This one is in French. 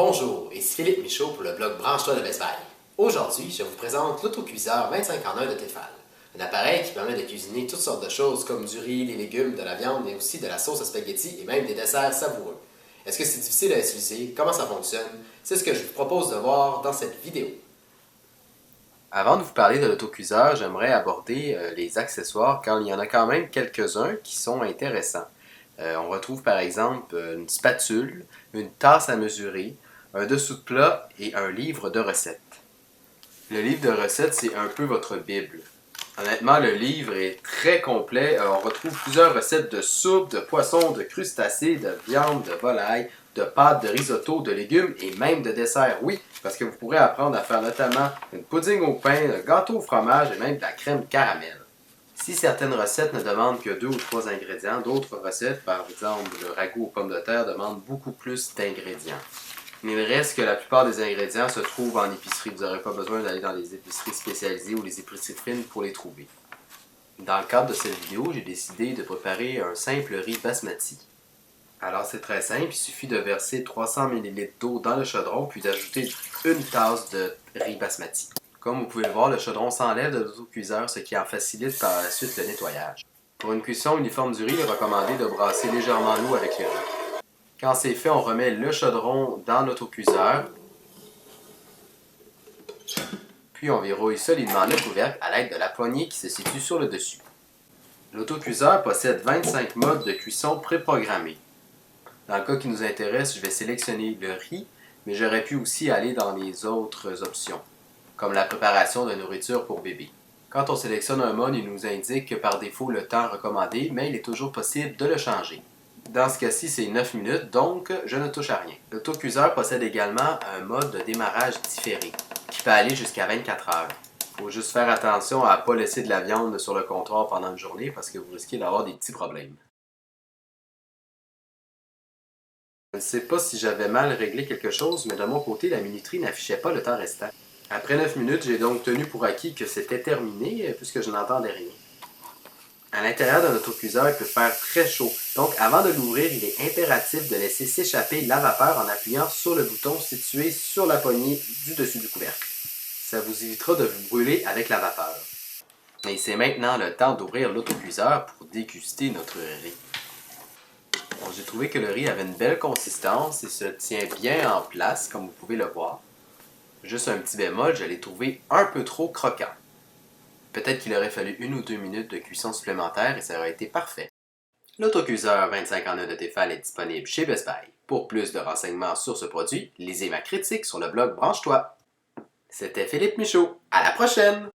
Bonjour, ici Philippe Michaud pour le blog Branche-toi de Best Buy. Aujourd'hui, je vous présente l'autocuiseur 25 en 1 de Tefal. Un appareil qui permet de cuisiner toutes sortes de choses comme du riz, des légumes, de la viande, mais aussi de la sauce à spaghetti et même des desserts savoureux. Est-ce que c'est difficile à utiliser? Comment ça fonctionne? C'est ce que je vous propose de voir dans cette vidéo. Avant de vous parler de l'autocuiseur, j'aimerais aborder les accessoires car il y en a quand même quelques-uns qui sont intéressants. On retrouve par exemple une spatule, une tasse à mesurer, un dessous de plat et un livre de recettes. Le livre de recettes, c'est un peu votre Bible. Honnêtement, le livre est très complet. On retrouve plusieurs recettes de soupe, de poisson, de crustacés, de viande, de volaille, de pâtes, de risotto, de légumes et même de desserts. Oui, parce que vous pourrez apprendre à faire notamment une pudding au pain, un gâteau au fromage et même de la crème caramel. Si certaines recettes ne demandent que 2 ou 3 ingrédients, d'autres recettes, par exemple le ragoût aux pommes de terre, demandent beaucoup plus d'ingrédients. Mais il reste que la plupart des ingrédients se trouvent en épicerie. Vous n'aurez pas besoin d'aller dans les épiceries spécialisées ou les épiceries fines pour les trouver. Dans le cadre de cette vidéo, j'ai décidé de préparer un simple riz basmati. Alors c'est très simple, il suffit de verser 300 ml d'eau dans le chaudron puis d'ajouter une tasse de riz basmati. Comme vous pouvez le voir, le chaudron s'enlève de l'autocuiseur, ce qui en facilite par la suite le nettoyage. Pour une cuisson uniforme du riz, il est recommandé de brasser légèrement l'eau avec le riz. Quand c'est fait, on remet le chaudron dans l'autocuiseur, puis on verrouille solidement le couvercle à l'aide de la poignée qui se situe sur le dessus. L'autocuiseur possède 25 modes de cuisson préprogrammés. Dans le cas qui nous intéresse, je vais sélectionner le riz, mais j'aurais pu aussi aller dans les autres options, comme la préparation de nourriture pour bébé. Quand on sélectionne un mode, il nous indique par défaut le temps recommandé, mais il est toujours possible de le changer. Dans ce cas-ci, c'est 9 minutes, donc je ne touche à rien. L'autocuiseur possède également un mode de démarrage différé, qui peut aller jusqu'à 24 heures. Il faut juste faire attention à ne pas laisser de la viande sur le comptoir pendant une journée parce que vous risquez d'avoir des petits problèmes. Je ne sais pas si j'avais mal réglé quelque chose, mais de mon côté, la minuterie n'affichait pas le temps restant. Après 9 minutes, j'ai donc tenu pour acquis que c'était terminé, puisque je n'entendais rien. À l'intérieur de notre autocuiseur, il peut faire très chaud, donc avant de l'ouvrir, il est impératif de laisser s'échapper la vapeur en appuyant sur le bouton situé sur la poignée du dessus du couvercle. Ça vous évitera de vous brûler avec la vapeur. Et c'est maintenant le temps d'ouvrir l'autocuiseur pour déguster notre riz. Bon, j'ai trouvé que le riz avait une belle consistance et se tient bien en place, comme vous pouvez le voir. Juste un petit bémol, je l'ai trouvé un peu trop croquant. Peut-être qu'il aurait fallu 1 ou 2 minutes de cuisson supplémentaire et ça aurait été parfait. L'autocuiseur 25 en 1 de Tefal est disponible chez Best Buy. Pour plus de renseignements sur ce produit, lisez ma critique sur le blog Branche-toi. C'était Philippe Michaud. À la prochaine!